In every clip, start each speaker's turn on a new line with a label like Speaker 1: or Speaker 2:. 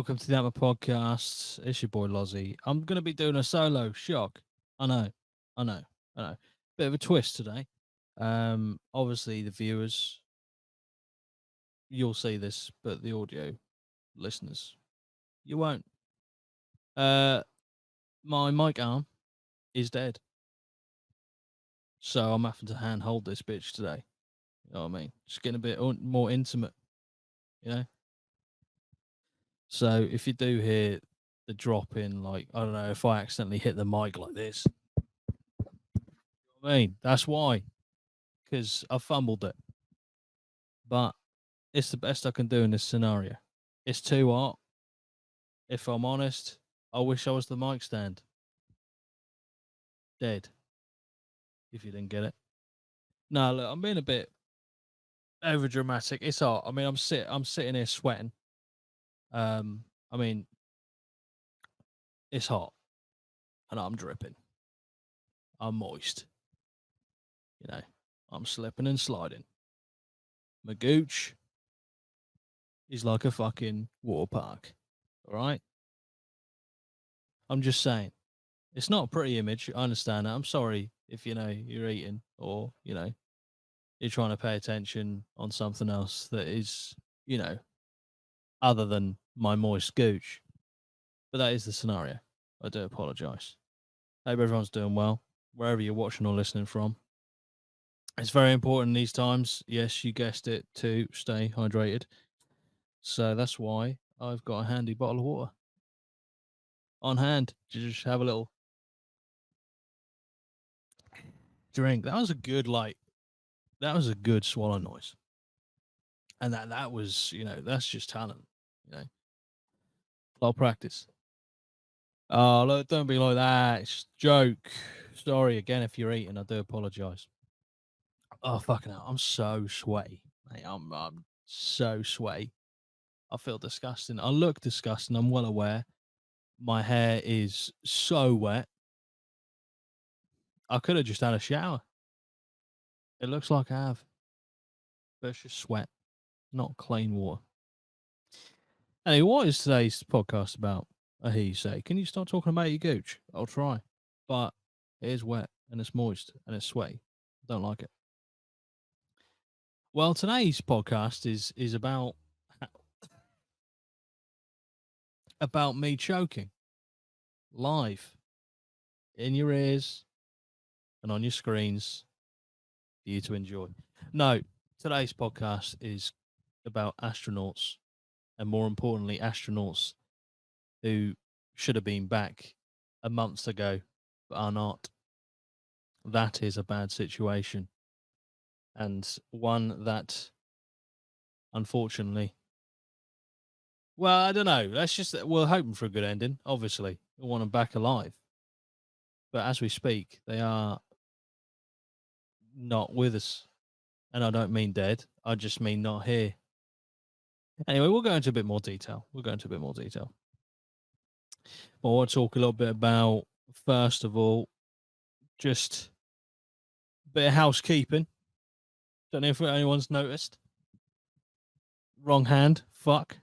Speaker 1: welcome to the APMA podcast. It's your boy Lozzy. I'm going to be doing a solo shock. I know, I know, I know. Bit of a twist today. Obviously, the viewers, you'll see this, but the audio listeners, you won't. Uh, my mic arm is dead. So I'm having to hand hold this bitch today. You know what I mean? Just getting a bit more intimate, you know? So if you do hear the drop in, like, I don't know, if I accidentally hit the mic like this, I mean, that's why, because I fumbled it. But it's the best I can do in this scenario. It's too hot. If I'm honest, I wish I was the mic stand. Dead. If you didn't get it. No, look, I'm being a bit over dramatic. It's hot. I mean, I'm sitting here sweating. I mean, it's hot, and I'm dripping. I'm moist. You know, I'm slipping and sliding. My gooch is like a fucking water park. All right. I'm just saying. It's not a pretty image. I understand that. I'm sorry if you're eating or you're trying to pay attention on something else that is other than my moist gooch. But that is the scenario. I do apologise. Hope everyone's doing well wherever you're watching or listening from. It's very important these times. Yes, you guessed it, to stay hydrated. So that's why I've got a handy bottle of water on hand to just have a little drink. That was a good swallow noise. And that was, that's just talent, a lot of practice. Oh, look, don't be like that. It's a joke. Sorry again if you're eating. I do apologize. Oh, fucking hell. I'm so sweaty. Mate, I'm so sweaty. I feel disgusting. I look disgusting. I'm well aware. My hair is so wet. I could have just had a shower. It looks like I have. But it's just sweat, not clean water. Anyway, what is today's podcast about? I hear you say. Can you start talking about your gooch? I'll try. But it is wet and it's moist and it's sweaty. Don't like it. Well, today's podcast is about me choking live in your ears and on your screens for you to enjoy. No, today's podcast is about astronauts, and more importantly, astronauts who should have been back a month ago but are not. That is a bad situation, and one that, unfortunately, well, I don't know. We're hoping for a good ending. Obviously, we want them back alive, but as we speak, they are not with us, and I don't mean dead. I just mean not here. Anyway, we'll go into a bit more detail. But I want to talk a little bit about, first of all, just a bit of housekeeping. Don't know if anyone's noticed. Wrong hand. Fuck.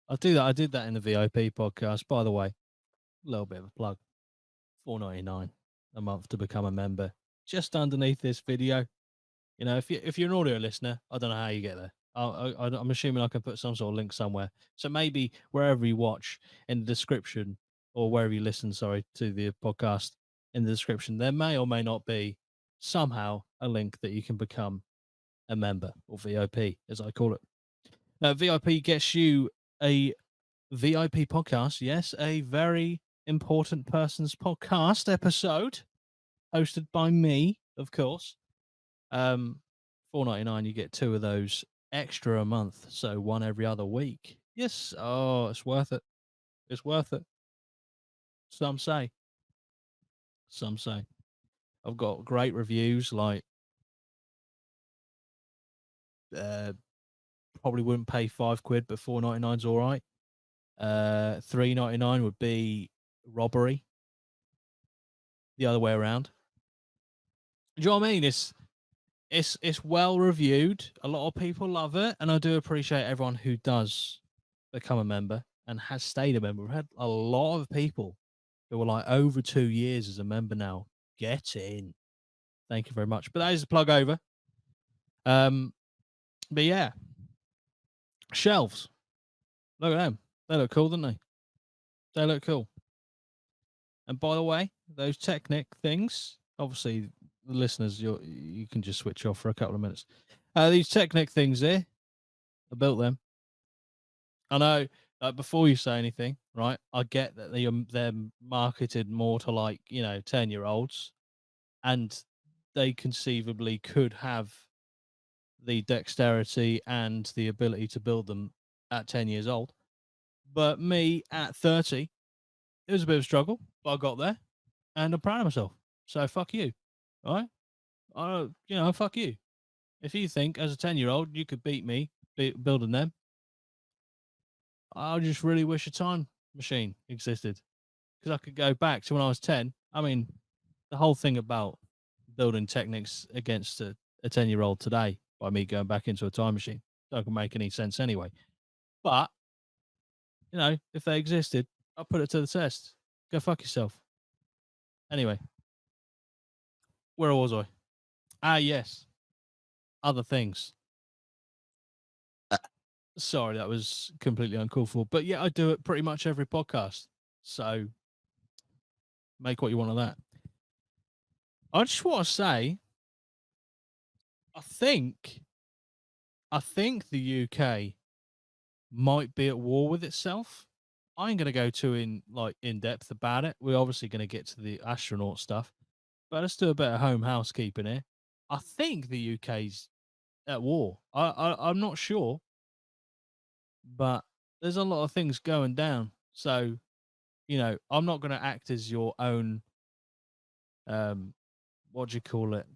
Speaker 1: I do that. I did that in the VIP podcast. By the way, a little bit of a plug. $4.99 a month to become a member. Just underneath this video. If you're an audio listener, I don't know how you get there. I'm assuming I can put some sort of link somewhere. So maybe wherever you watch, in the description, or wherever you listen, sorry, to the podcast, in the description, there may or may not be somehow a link that you can become a member, or VIP, as I call it. VIP gets you a VIP podcast. Yes, a very important person's podcast episode, hosted by me, of course. $4.99, you get 2 of those extra a month, so one every other week. Yes, oh, it's worth it. It's worth it. Some say. I've got great reviews, like probably wouldn't pay £5, but £4.99's all right. $3.99 would be robbery. The other way around. Do you know what I mean? It's well reviewed. A lot of people love it, and I do appreciate everyone who does become a member. and has stayed a member. We've had a lot of people who are like over 2 years as a member now. Get in. Thank you very much. But that is the plug over. But yeah, shelves. Look at them. They look cool, don't they? They look cool. And by the way, those Technic things, obviously, the listeners, you can just switch off for a couple of minutes. These Technic things here, I built them. I know, like, before you say anything, right? I get that they're marketed more to, like, 10-year-olds, and they conceivably could have the dexterity and the ability to build them at 10 years old. But me at 30, it was a bit of a struggle, but I got there, and I'm proud of myself. So fuck you, right? Fuck you. If you think as a 10-year-old you could beat me building them, I just really wish a time machine existed because I could go back to when I was 10. I mean, the whole thing about building techniques against a 10-year-old today by me going back into a time machine don't make any sense anyway. But, if they existed, I'll put it to the test. Go fuck yourself. Anyway, where was I? Ah, yes. Other things. Sorry, that was completely uncalled for. But yeah, I do it pretty much every podcast. So make what you want of that. I just want to say, I think the UK might be at war with itself. I ain't gonna go too in depth about it. We're obviously gonna get to the astronaut stuff, but let's do a bit of home housekeeping here. I think the UK's at war. I'm not sure, but there's a lot of things going down. So, I'm not gonna act as your own what do you call it?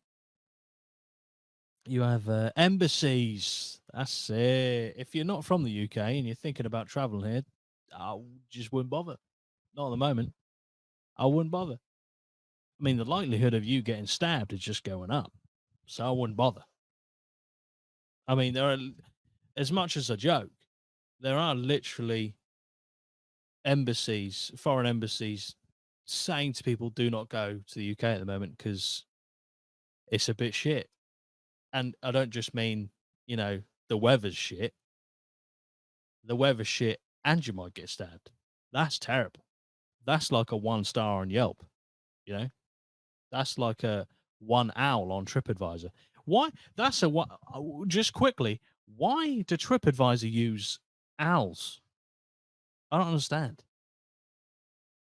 Speaker 1: You have embassies. That's it. If you're not from the UK and you're thinking about traveling here, I just wouldn't bother. Not at the moment. I wouldn't bother. I mean, the likelihood of you getting stabbed is just going up. So I wouldn't bother. I mean, there are, as much as a joke, there are literally embassies, foreign embassies, saying to people, do not go to the UK at the moment because it's a bit shit. And I don't just mean, the weather's shit. The weather's shit and you might get stabbed. That's terrible. That's like a 1 star on Yelp, you know? That's like a 1 owl on TripAdvisor. Why? That's a what? Just quickly, why do TripAdvisor use owls? I don't understand.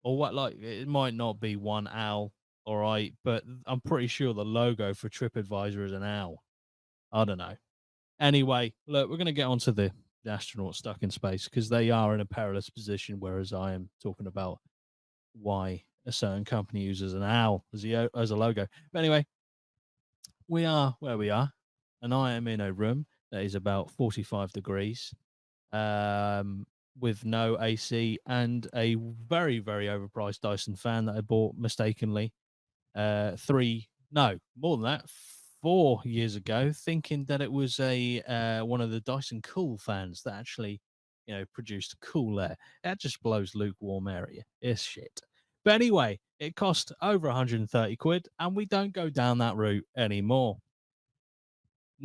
Speaker 1: Or what? Like, it might not be 1 owl, all right, but I'm pretty sure the logo for TripAdvisor is an owl. I don't know. Anyway, look, we're going to get onto the astronauts stuck in space because they are in a perilous position, whereas I am talking about why a certain company uses an owl as a logo. But anyway, we are where we are, and I am in a room that is about 45 degrees, with no AC and a very, very overpriced Dyson fan that I bought mistakenly more than that, 4 years ago, thinking that it was a one of the Dyson Cool fans that actually, produced cool air. That just blows lukewarm area. It's shit. But anyway, it cost over 130 quid, and we don't go down that route anymore.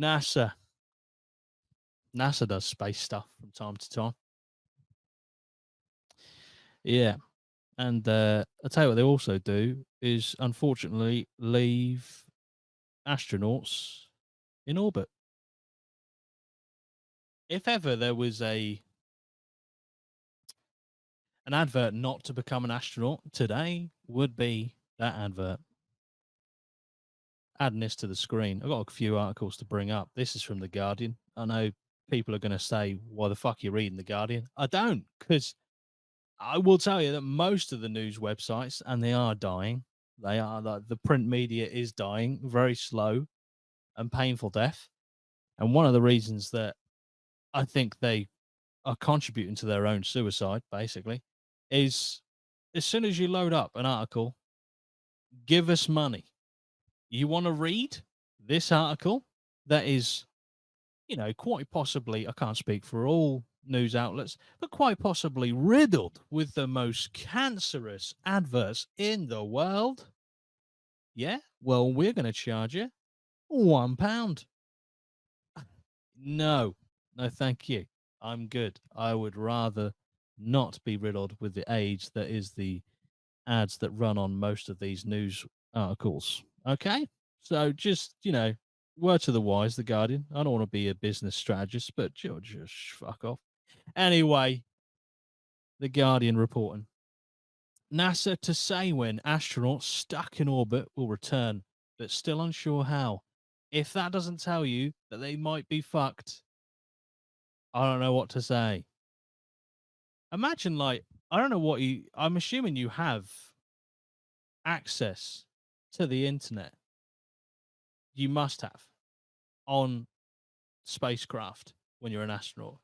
Speaker 1: NASA. NASA does space stuff from time to time. Yeah. And I'll tell you what they also do is, unfortunately, leave astronauts in orbit. If ever there was an advert not to become an astronaut, today would be that advert. Adding this to the screen, I've got a few articles to bring up. This is from The Guardian. I know people are going to say, why the fuck are you reading The Guardian? I don't, because I will tell you that most of the news websites, and they are dying, the print media is dying, very slow and painful death. And one of the reasons that I think they are contributing to their own suicide, basically, is as soon as you load up an article, give us money. You want to read this article that is, quite possibly, I can't speak for all news outlets, but quite possibly riddled with the most cancerous adverts in the world. Yeah, well, we're going to charge you £1. No, no, thank you. I'm good. I would rather not be riddled with the AIDS that is the ads that run on most of these news articles. Okay? So just, word to the wise, The Guardian. I don't want to be a business strategist, but just fuck off. Anyway, The Guardian reporting. NASA to say when astronauts stuck in orbit will return, but still unsure how. If that doesn't tell you that they might be fucked, I don't know what to say. Imagine, like, I don't know what I'm assuming you have access to the internet. You must have on spacecraft when you're an astronaut.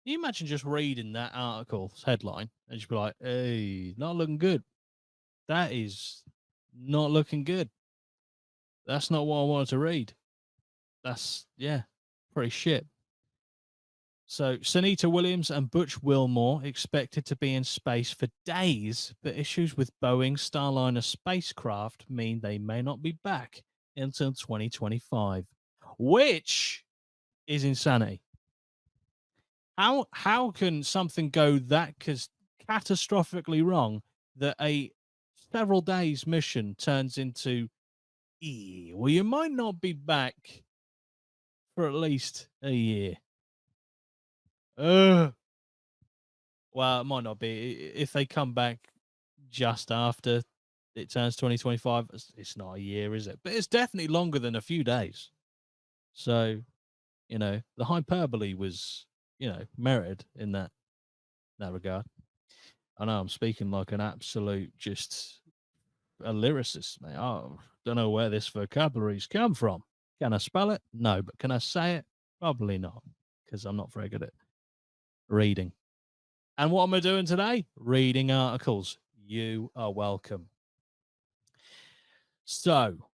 Speaker 1: Can you imagine just reading that article's headline and just be like, hey, not looking good. That is not looking good. That's not what I wanted to read. That's, yeah, pretty shit. So, Sunita Williams and Butch Wilmore expected to be in space for days, but issues with Boeing Starliner spacecraft mean they may not be back until 2025, which is insanity. How can something go that catastrophically wrong that a several days mission turns into, well, you might not be back for at least a year. Well, it might not be. If they come back just after it turns 2025, it's not a year, is it? But it's definitely longer than a few days. So, the hyperbole was, merited in that regard. I know I'm speaking like an absolute just a lyricist, mate. I don't know where this vocabulary's come from. Can I spell it? No, but can I say it? Probably not, because I'm not very good at reading. And what am I doing today? Reading articles. You are welcome. So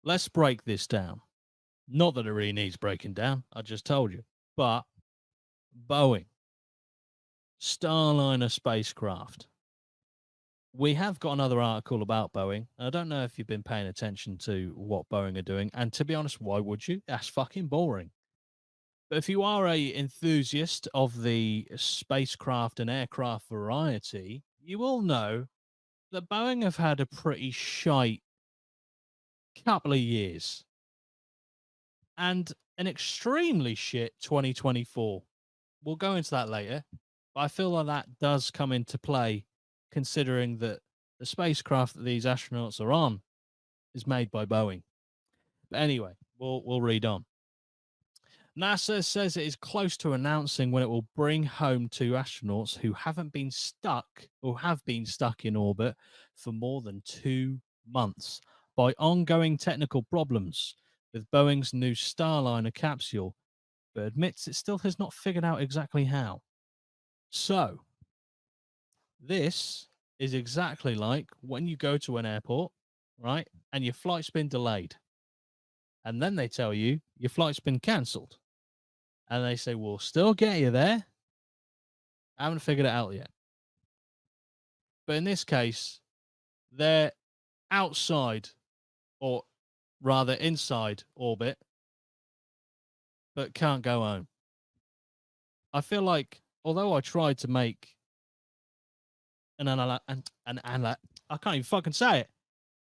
Speaker 1: let's break this down. Not that it really needs breaking down, I just told you. But Boeing, Starliner spacecraft. We have got another article about Boeing. I don't know if you've been paying attention to what Boeing are doing. And to be honest, why would you? That's fucking boring. But if you are a enthusiast of the spacecraft and aircraft variety, you will know that Boeing have had a pretty shite couple of years and an extremely shit 2024. We'll go into that later, but I feel like that does come into play considering that the spacecraft that these astronauts are on is made by Boeing. But anyway, we'll read on. NASA says it is close to announcing when it will bring home two astronauts who haven't been stuck or have been stuck in orbit for more than 2 months by ongoing technical problems with Boeing's new Starliner capsule, but admits it still has not figured out exactly how. So, this is exactly like when you go to an airport, right, and your flight's been delayed, and then they tell you your flight's been cancelled, and they say, we'll still get you there. I haven't figured it out yet. But in this case, they're outside, or rather inside orbit, but can't go home. I feel like, although I tried to make I can't even fucking say it,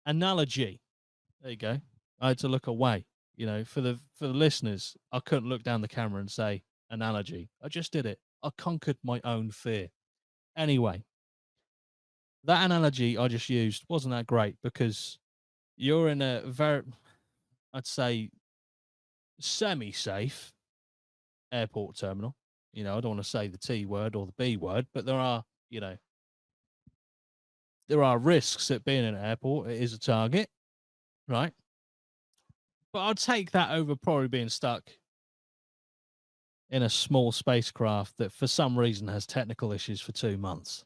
Speaker 1: analogy. There you go. I had to look away. For the listeners, I couldn't look down the camera and say analogy. I just did it. I conquered my own fear. Anyway, that analogy I just used wasn't that great because you're in a very, I'd say, semi-safe airport terminal. I don't want to say the T word or the B word, but there are risks at being in an airport. It is a target, right? But I'd take that over probably being stuck in a small spacecraft that for some reason has technical issues for 2 months.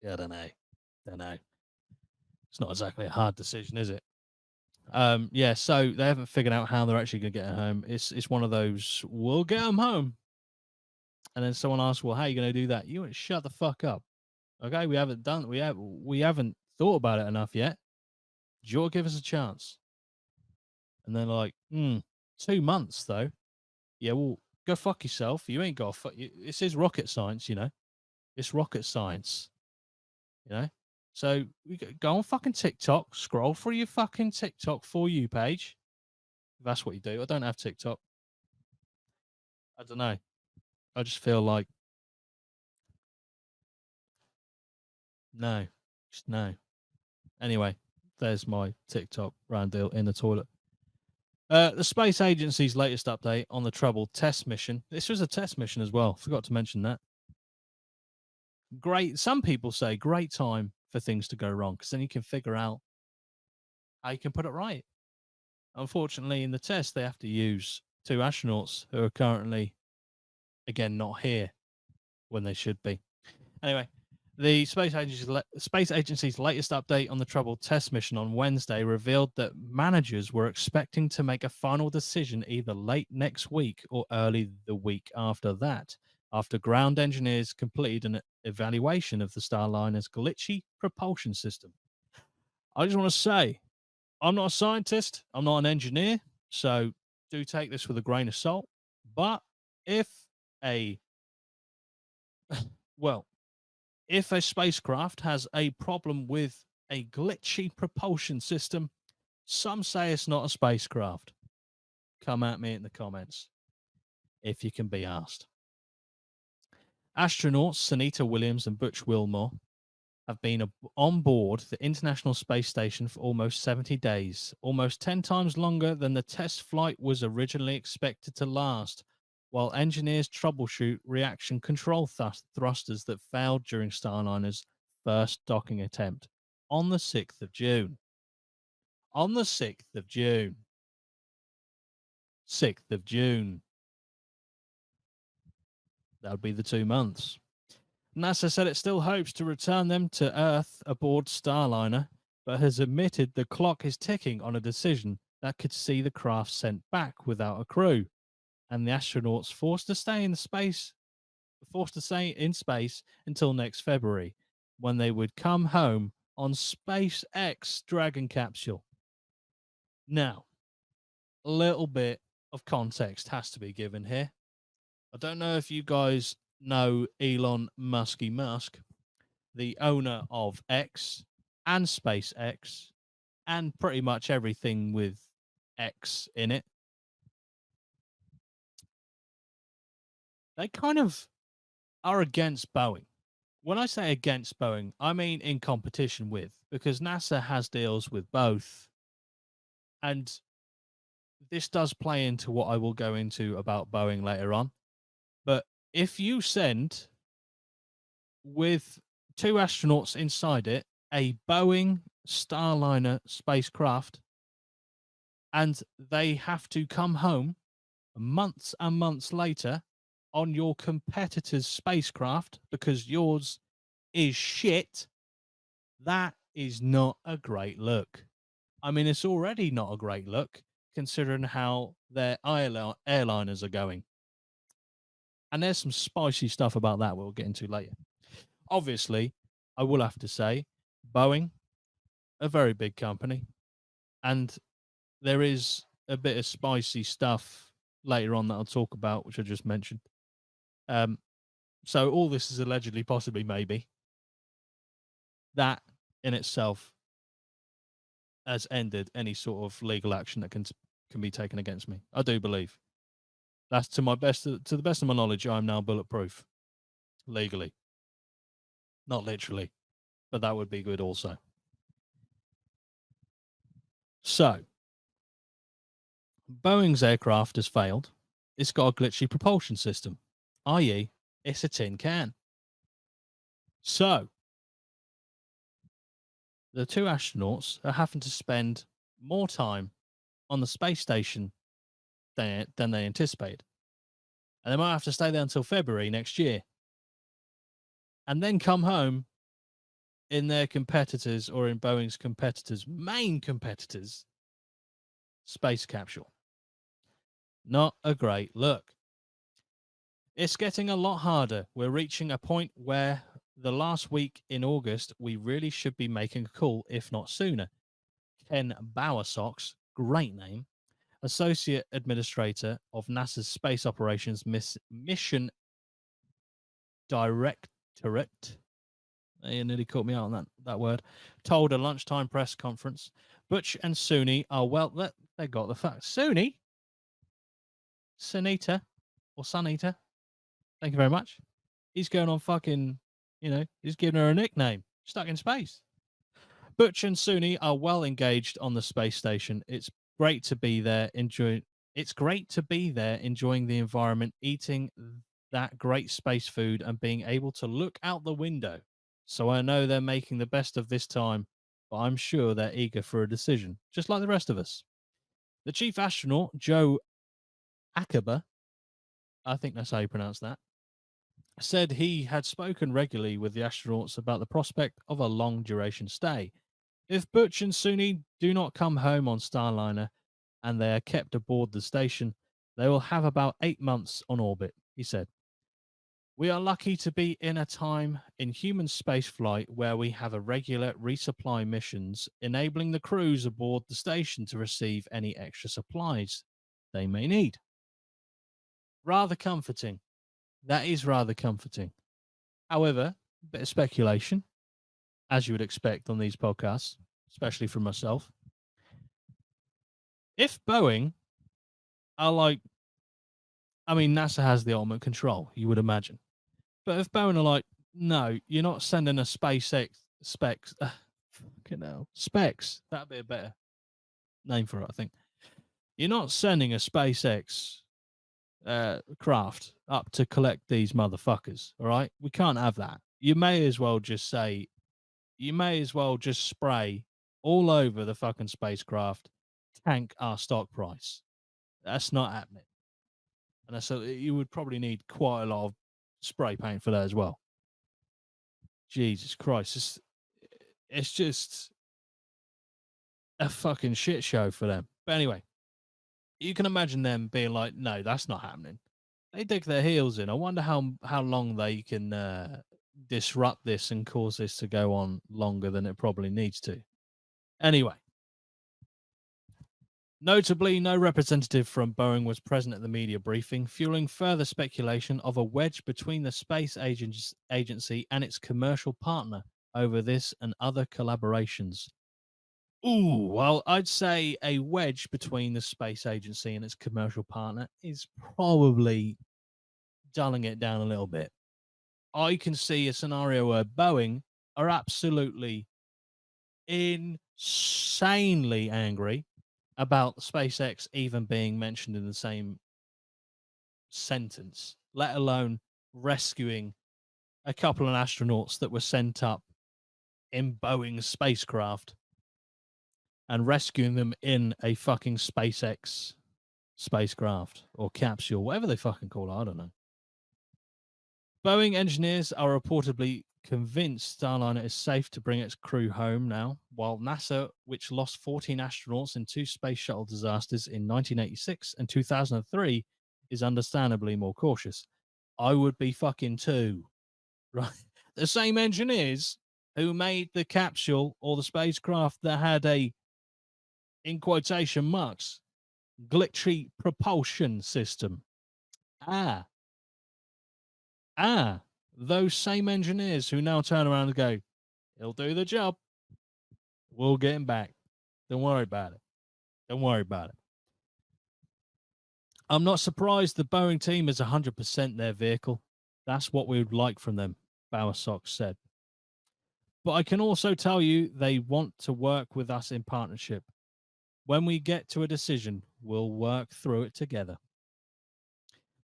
Speaker 1: Yeah, I don't know. Don't know. It's not exactly a hard decision, is it? Yeah, so they haven't figured out how they're actually going to get home. It's one of those, we'll get them home. And then someone asks, well, how are you going to do that? You went, shut the fuck up. Okay, we haven't thought about it enough yet. Do you want to give us a chance? And they're like, 2 months though. Yeah, well, go fuck yourself. You ain't got this is rocket science, you know. It's rocket science, you know. So we go on fucking TikTok, scroll through your fucking TikTok For You page. If that's what you do. I don't have TikTok. I don't know. I just feel like no, just no. Anyway, there's my TikTok round deal in the toilet. The space agency's latest update on the troubled test mission. This was a test mission as well. Forgot to mention that. Great. Some people say great time for things to go wrong because then you can figure out how you can put it right. Unfortunately, in the test, they have to use 2 astronauts who are currently, again, not here when they should be. Anyway, the Space Agency's latest update on the troubled test mission on Wednesday revealed that managers were expecting to make a final decision either late next week or early the week after that, after ground engineers completed an evaluation of the Starliner's glitchy propulsion system. I just want to say, I'm not a scientist, I'm not an engineer, so do take this with a grain of salt. But if a well, if a spacecraft has a problem with a glitchy propulsion system, some say it's not a spacecraft. Come at me in the comments if you can be asked. Astronauts Sunita Williams and Butch Wilmore have been on board the International Space Station for almost 70 days, almost 10 times longer than the test flight was originally expected to last, while engineers troubleshoot reaction control thrusters that failed during Starliner's first docking attempt on the 6th of June. On the 6th of June. 6th of June. That would be the 2 months. NASA said it still hopes to return them to Earth aboard Starliner, but has admitted the clock is ticking on a decision that could see the craft sent back without a crew, and the astronauts forced to stay in space until next February, when they would come home on SpaceX Dragon capsule. Now, a little bit of context has to be given here. I don't know if you guys know Elon Musk, the owner of X and SpaceX and pretty much everything with X in it. They kind of are against Boeing. When I say against Boeing, I mean in competition with, because NASA has deals with both. And this does play into what I will go into about Boeing later on. But if you send with 2 astronauts inside it a Boeing Starliner spacecraft and they have to come home months and months later on your competitor's spacecraft because yours is shit, that is not a great look. I mean, it's already not a great look considering how their airliners are going. And there's some spicy stuff about that we'll get into later. Obviously, I will have to say, Boeing, a very big company, and there is a bit of spicy stuff later on that I'll talk about, which I just mentioned. So all this is allegedly, possibly, maybe. That in itself has ended any sort of legal action that can be taken against me. I do believe. That's to the best of my knowledge, I'm now bulletproof legally. Not literally, but that would be good also. So, Boeing's aircraft has failed. It's got a glitchy propulsion system, i.e., it's a tin can. So, the 2 astronauts are having to spend more time on the space station than they anticipated. And they might have to stay there until February next year. And then come home in their competitors or in Boeing's main competitors' space capsule. Not a great look. It's getting a lot harder. We're reaching a point where the last week in August, we really should be making a call, if not sooner. Ken Bowersox, great name, Associate Administrator of NASA's Space Operations Mission Directorate. They nearly caught me out on that word. Told a lunchtime press conference. Butch and Suni are they got the facts. Suni? Sunita? Or Sunita? Thank you very much. He's going on fucking, he's giving her a nickname. Stuck in space. Butch and Suni are well engaged on the space station. Great to be there it's great to be there enjoying the environment, eating that great space food and being able to look out the window. So I know they're making the best of this time, but I'm sure they're eager for a decision, just like the rest of us. The chief astronaut, Joe Acaba, I think that's how you pronounce that, said he had spoken regularly with the astronauts about the prospect of a long duration stay. If Butch and Suni do not come home on Starliner and they are kept aboard the station, they will have about 8 months on orbit, he said. We are lucky to be in a time in human spaceflight where we have a regular resupply missions, enabling the crews aboard the station to receive any extra supplies they may need. Rather comforting. That is rather comforting. However, a bit of speculation, as you would expect on these podcasts, especially from myself. If Boeing are like, I mean, NASA has the ultimate control, you would imagine. But if Boeing are like, no, you're not sending a SpaceX specs, fucking hell, specs, that'd be a better name for it, I think. You're not sending a SpaceX craft up to collect these motherfuckers, all right? We can't have that. You may as well just spray all over the fucking spacecraft, tank our stock price. That's not happening. And so you would probably need quite a lot of spray paint for that as well. Jesus Christ. It's just a fucking shit show for them. But anyway, you can imagine them being like, no, that's not happening. They dig their heels in. I wonder how long they can disrupt this and cause this to go on longer than it probably needs to. Anyway, notably, no representative from Boeing was present at the media briefing, fueling further speculation of a wedge between the space agency and its commercial partner over this and other collaborations. Ooh, well, I'd say a wedge between the space agency and its commercial partner is probably dulling it down a little bit. I can see a scenario where Boeing are absolutely insanely angry about SpaceX even being mentioned in the same sentence, let alone rescuing a couple of astronauts that were sent up in Boeing's spacecraft and rescuing them in a fucking SpaceX spacecraft or capsule, whatever they fucking call it. I don't know. Boeing engineers are reportedly convinced Starliner is safe to bring its crew home now, while NASA, which lost 14 astronauts in 2 space shuttle disasters in 1986 and 2003, is understandably more cautious. I would be fucking too. Right? The same engineers who made the capsule or the spacecraft that had a, in quotation marks, glitchy propulsion system. Those same engineers who now turn around and go, he'll do the job. We'll get him back. Don't worry about it. Don't worry about it. I'm not surprised the Boeing team is 100% their vehicle. That's what we would like from them, Bowersox said. But I can also tell you they want to work with us in partnership. When we get to a decision, we'll work through it together.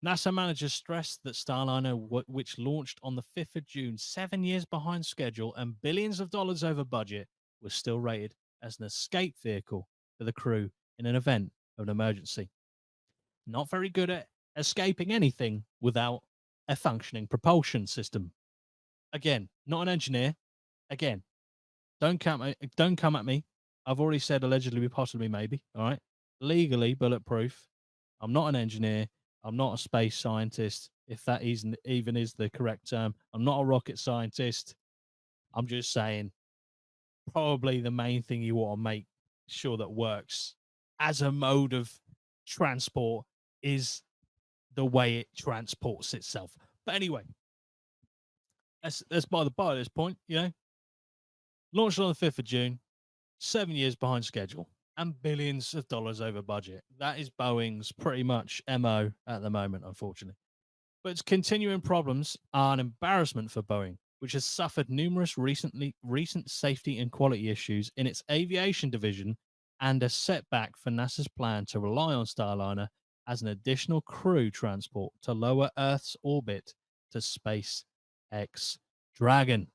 Speaker 1: NASA managers stressed that Starliner, which launched on the 5th of June, 7 years behind schedule and billions of dollars over budget, was still rated as an escape vehicle for the crew in an event of an emergency. Not very good at escaping anything without a functioning propulsion system. Again, not an engineer. Again, don't come at me. I've already said allegedly, possibly, maybe. All right. Legally bulletproof. I'm not an engineer. I'm not a space scientist. if that isn't even is the correct term. I'm not a rocket scientist. I'm just saying probably the main thing you want to make sure that works as a mode of transport is the way it transports itself. But anyway, that's by the by at this point, you know. Launched on the 5th of June, 7 years behind schedule, and billions of dollars over budget. That is Boeing's pretty much MO at the moment, unfortunately. But its continuing problems are an embarrassment for Boeing, which has suffered numerous recent safety and quality issues in its aviation division and a setback for NASA's plan to rely on Starliner as an additional crew transport to lower Earth's orbit to SpaceX Dragon.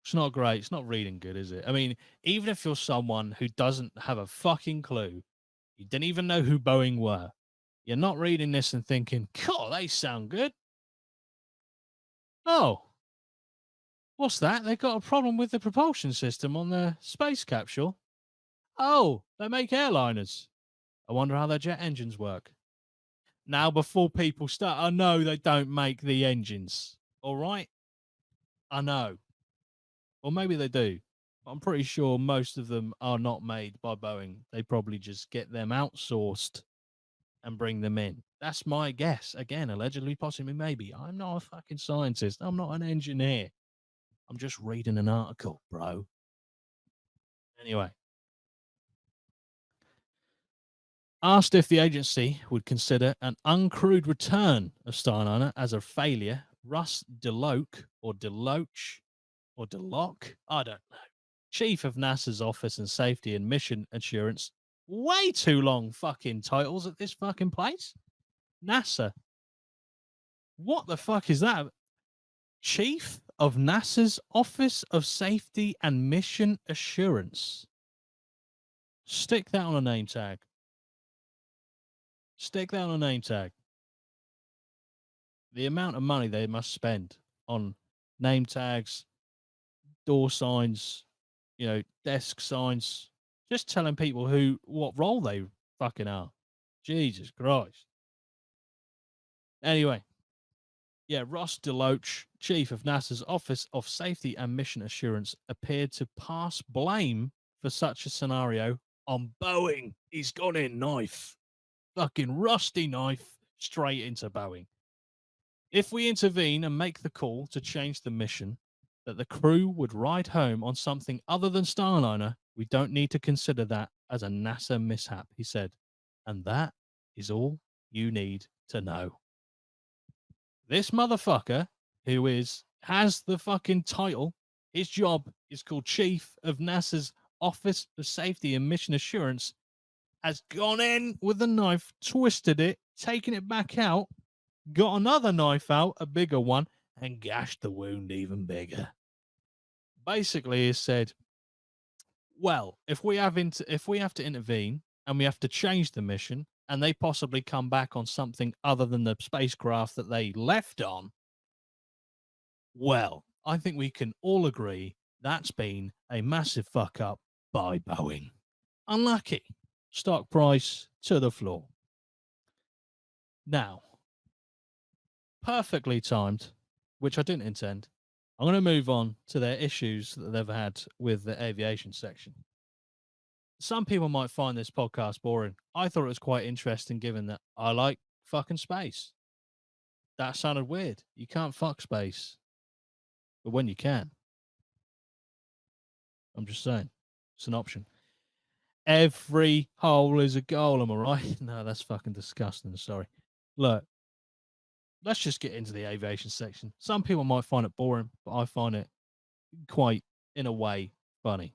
Speaker 1: It's not great. It's not reading good, is it? I mean, even if you're someone who doesn't have a fucking clue, you didn't even know who Boeing were, you're not reading this and thinking, God, they sound good. Oh, what's that? They've got a problem with the propulsion system on the space capsule. Oh, they make airliners. I wonder how their jet engines work. Now, before people start, I know they don't make the engines. All right. I know. Or maybe they do. I'm pretty sure most of them are not made by Boeing. They probably just get them outsourced and bring them in. That's my guess. Again, allegedly, possibly, maybe. I'm not a fucking scientist. I'm not an engineer. I'm just reading an article, bro. Anyway, asked if the agency would consider an uncrewed return of Starliner as a failure, Russ DeLoach or Deloach or Deloch, I don't know, chief of NASA's Office and Safety and Mission Assurance. Way too long fucking titles at this fucking place. NASA. What the fuck is that? Chief of NASA's Office of Safety and Mission Assurance. Stick that on a name tag. Stick that on a name tag. The amount of money they must spend on name tags, door signs, you know, desk signs, just telling people what role they fucking are. Jesus Christ. Anyway, yeah, Ross DeLoach, chief of NASA's Office of Safety and Mission Assurance, appeared to pass blame for such a scenario on Boeing. He's gone in knife. Fucking rusty knife straight into Boeing. If we intervene and make the call to change the mission, that the crew would ride home on something other than Starliner, we don't need to consider that as a NASA mishap, he said. And that is all you need to know. This motherfucker, who has the fucking title, his job is called Chief of NASA's Office of Safety and Mission Assurance, has gone in with a knife, twisted it, taken it back out, got another knife out, a bigger one, and gashed the wound even bigger. Basically, he said, well, if we have to intervene and we have to change the mission and they possibly come back on something other than the spacecraft that they left on, well, I think we can all agree that's been a massive fuck up by Boeing. Unlucky. Stock price to the floor. Now, perfectly timed, which I didn't intend. I'm going to move on to their issues that they've had with the aviation section. Some people might find this podcast boring. I thought it was quite interesting given that I like fucking space. That sounded weird. You can't fuck space. But when you can, I'm just saying, it's an option. Every hole is a goal, am I right? No, that's fucking disgusting. Sorry. Look, let's just get into the aviation section. Some people might find it boring, but I find it quite, in a way, funny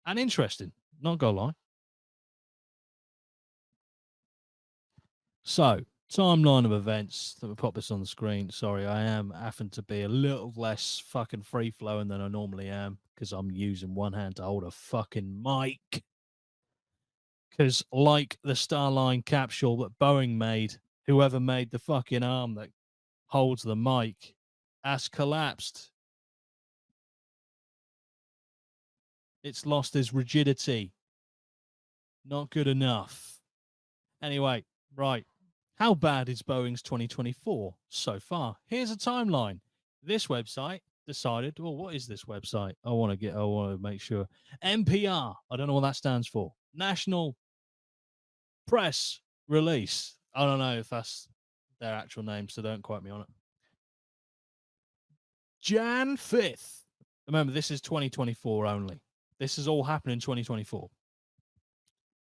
Speaker 1: and interesting. Not gonna lie. So, timeline of events. Let me pop this on the screen. Sorry, I am having to be a little less fucking free flowing than I normally am because I'm using one hand to hold a fucking mic. Because, like the Starline capsule that Boeing made, whoever made the fucking arm that holds the mic has collapsed. It's lost its rigidity. Not good enough. Anyway, right. How bad is Boeing's 2024 so far? Here's a timeline. This website decided, well, what is this website? I want to make sure. NPR. I don't know what that stands for. National Press Release. I don't know if that's their actual name, so don't quote me on it. Jan 5th. Remember, this is 2024 only. This has all happened in 2024.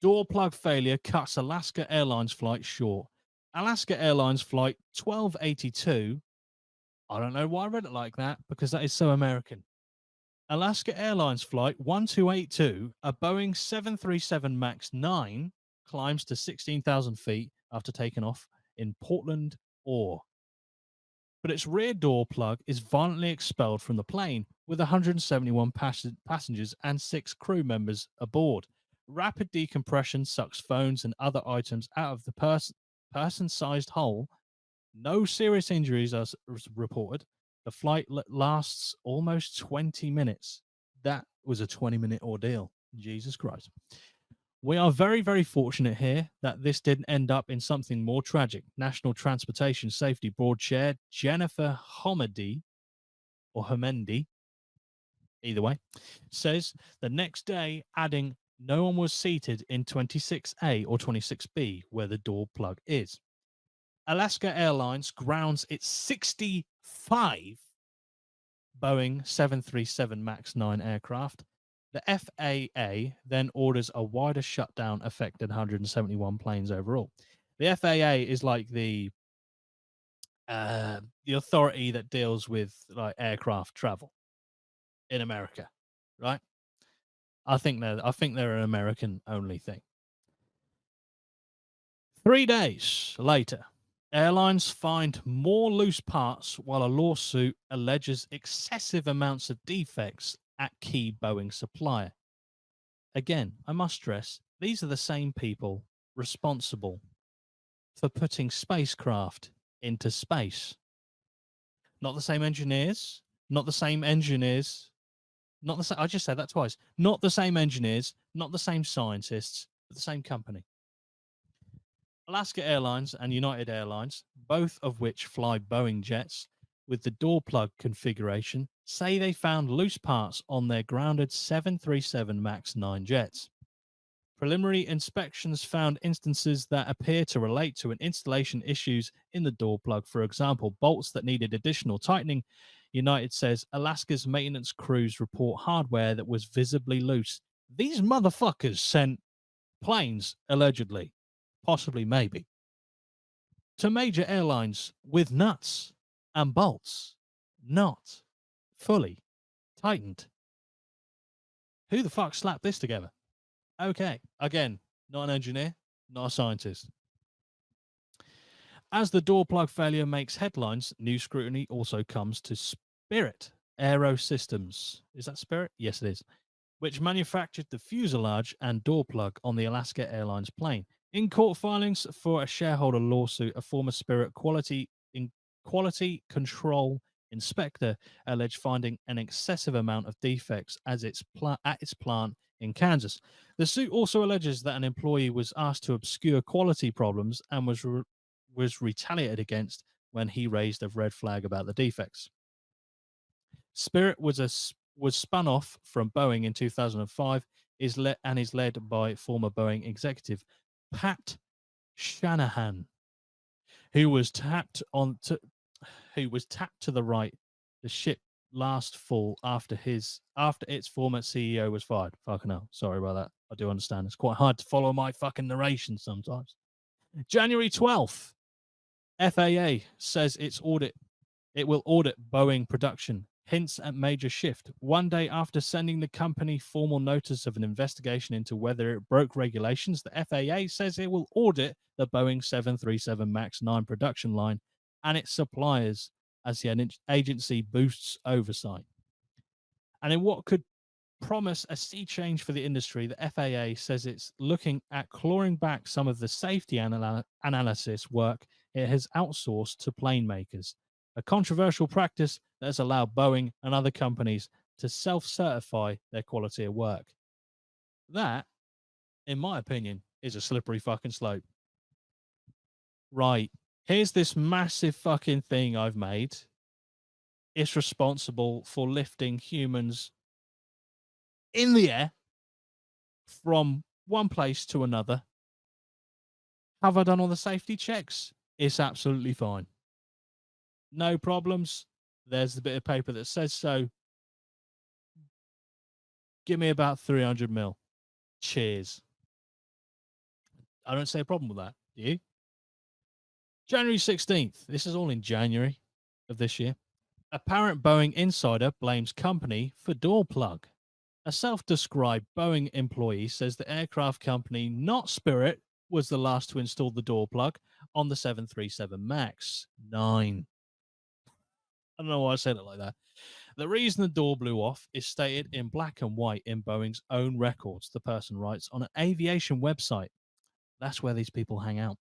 Speaker 1: Door plug failure cuts Alaska Airlines flight short. Alaska Airlines flight 1282. I don't know why I read it like that because that is so American. Alaska Airlines flight 1282, a Boeing 737 MAX 9, climbs to 16,000 feet after taking off in Portland, Ore. But its rear door plug is violently expelled from the plane with 171 passengers and 6 crew members aboard. Rapid decompression sucks phones and other items out of the person-sized hole. No serious injuries are reported. The flight lasts almost 20 minutes. That was a 20-minute ordeal. Jesus Christ. We are very, very fortunate here that this didn't end up in something more tragic. National Transportation Safety Board Chair Jennifer Homendy, or Homendy, either way, says the next day, adding, no one was seated in 26A or 26B, where the door plug is. Alaska Airlines grounds its 65 Boeing 737 MAX 9 aircraft. The FAA then orders a wider shutdown affecting 171 planes overall. The FAA is like the authority that deals with like aircraft travel in America, right? I think they're an American only thing. 3 days later, airlines find more loose parts while a lawsuit alleges excessive amounts of defects at key Boeing supplier. Again, I must stress, these are the same people responsible for putting spacecraft into space. Not the same engineers, not the same engineers, not the same, I just said that twice. Not the same engineers, not the same scientists, but the same company. Alaska Airlines and United Airlines, both of which fly Boeing jets with the door plug configuration, say they found loose parts on their grounded 737 MAX 9 jets. Preliminary inspections found instances that appear to relate to an installation issues in the door plug, for example, bolts that needed additional tightening. United says Alaska's maintenance crews report hardware that was visibly loose. These motherfuckers sent planes, allegedly, possibly maybe, to major airlines with nuts and bolts not fully tightened. Who the fuck slapped this together? Okay, again, not an engineer, not a scientist. As the door plug failure makes headlines, new scrutiny also comes to Spirit Aero Systems. Is that Spirit? Yes, it is. Which manufactured the fuselage and door plug on the Alaska Airlines plane. In court filings for a shareholder lawsuit, a former Spirit quality control inspector alleged finding an excessive amount of defects at its plant in Kansas. The suit also alleges that an employee was asked to obscure quality problems and was retaliated against when he raised a red flag about the defects. Spirit was spun off from Boeing in 2005 is led by former Boeing executive Pat Shanahan, who was tapped to the right. The ship last fall after its former CEO was fired. Fucking hell. Sorry about that. I do understand. It's quite hard to follow my fucking narration sometimes. January 12th, FAA says it will audit Boeing production. Hints at major shift. One day after sending the company formal notice of an investigation into whether it broke regulations, the FAA says it will audit the Boeing 737 MAX 9 production line and its suppliers as the agency boosts oversight. And in what could promise a sea change for the industry, the FAA says it's looking at clawing back some of the safety analysis work it has outsourced to plane makers, a controversial practice that has allowed Boeing and other companies to self-certify their quality of work. That in my opinion, is a slippery fucking slope. Right. Here's this massive fucking thing I've made. It's responsible for lifting humans in the air from one place to another. Have I done all the safety checks? It's absolutely fine. No problems. There's the bit of paper that says so. Give me about 300 mil. Cheers. I don't see a problem with that. Do you? January 16th. This is all in January of this year. Apparent Boeing insider blames company for door plug. A self described Boeing employee says the aircraft company, not Spirit, was the last to install the door plug on the 737 MAX 9. I don't know why I said it like that. The reason the door blew off is stated in black and white in Boeing's own records, the person writes on an aviation website. That's where these people hang out.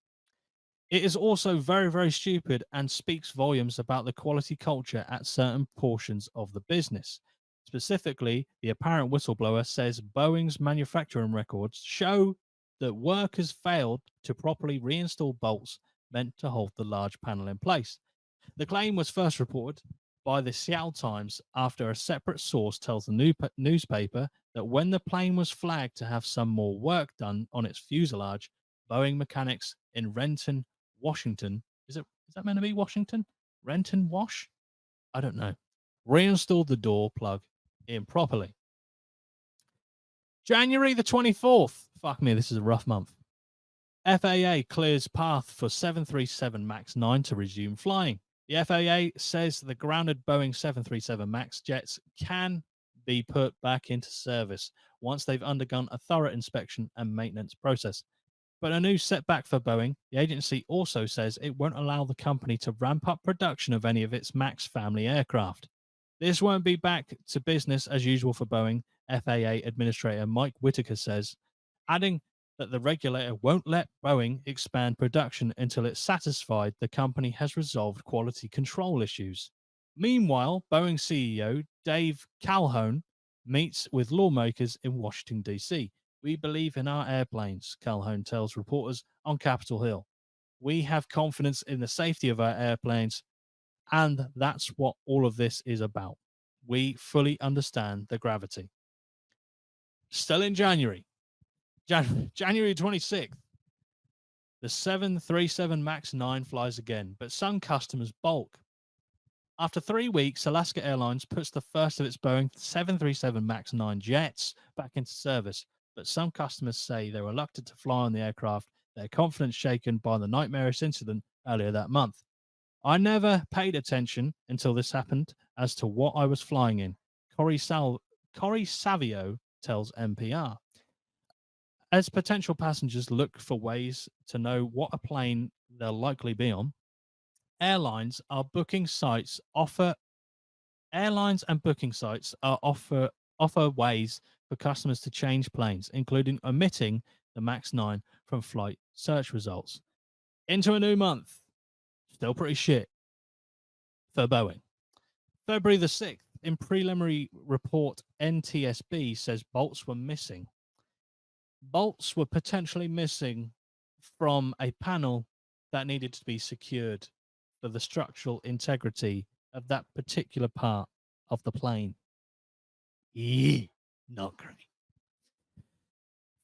Speaker 1: It is also very, very stupid and speaks volumes about the quality culture at certain portions of the business. Specifically, the apparent whistleblower says Boeing's manufacturing records show that workers failed to properly reinstall bolts meant to hold the large panel in place. The claim was first reported by the Seattle Times after a separate source tells the newspaper that when the plane was flagged to have some more work done on its fuselage, Boeing mechanics in Renton, Washington, is that meant to be Washington? Renton, Wash? I don't know. Reinstalled the door plug improperly. January the 24th. Fuck me, this is a rough month. FAA clears path for 737 MAX 9 to resume flying. The FAA says the grounded Boeing 737 MAX jets can be put back into service once they've undergone a thorough inspection and maintenance process. But a new setback for Boeing, the agency also says it won't allow the company to ramp up production of any of its MAX family aircraft. This won't be back to business as usual for Boeing, FAA Administrator Mike Whitaker says, adding that the regulator won't let Boeing expand production until it's satisfied the company has resolved quality control issues. Meanwhile, Boeing CEO Dave Calhoun meets with lawmakers in Washington, D.C. We believe in our airplanes, Calhoun tells reporters on Capitol Hill. We have confidence in the safety of our airplanes, and that's what all of this is about. We fully understand the gravity. Still in January, January 26th, the 737 MAX 9 flies again, but some customers balk. After 3 weeks, Alaska Airlines puts the first of its Boeing 737 MAX 9 jets back into service, but some customers say they're reluctant to fly on the aircraft, their confidence shaken by the nightmarish incident earlier that month. I never paid attention until this happened as to what I was flying in, Corey Savio tells NPR. As potential passengers look for ways to know what a plane they'll likely be on, airlines are booking sites offer airlines and booking sites are offer ways for customers to change planes, including omitting the MAX 9 from flight search results. Into a new month. Still pretty shit for Boeing. February the 6th, in preliminary report, NTSB says bolts were missing. Bolts were potentially missing from a panel that needed to be secured for the structural integrity of that particular part of the plane. Not great.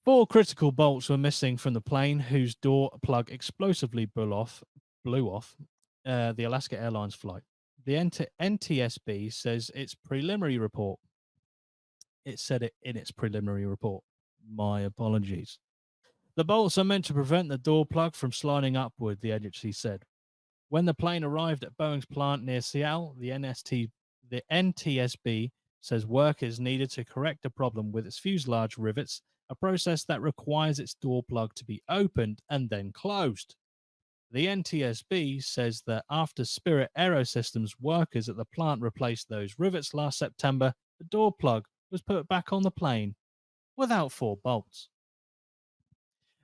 Speaker 1: 4 critical bolts were missing from the plane whose door plug explosively blew off the Alaska Airlines flight. The NTSB says its preliminary report. It said it in its preliminary report. My apologies. The bolts are meant to prevent the door plug from sliding upward, the agency said. When the plane arrived at Boeing's plant near Seattle, the NTSB says work is needed to correct a problem with its fuselage rivets, a process that requires its door plug to be opened and then closed. The NTSB says that after Spirit Aerosystems workers at the plant replaced those rivets last September, the door plug was put back on the plane without 4 bolts.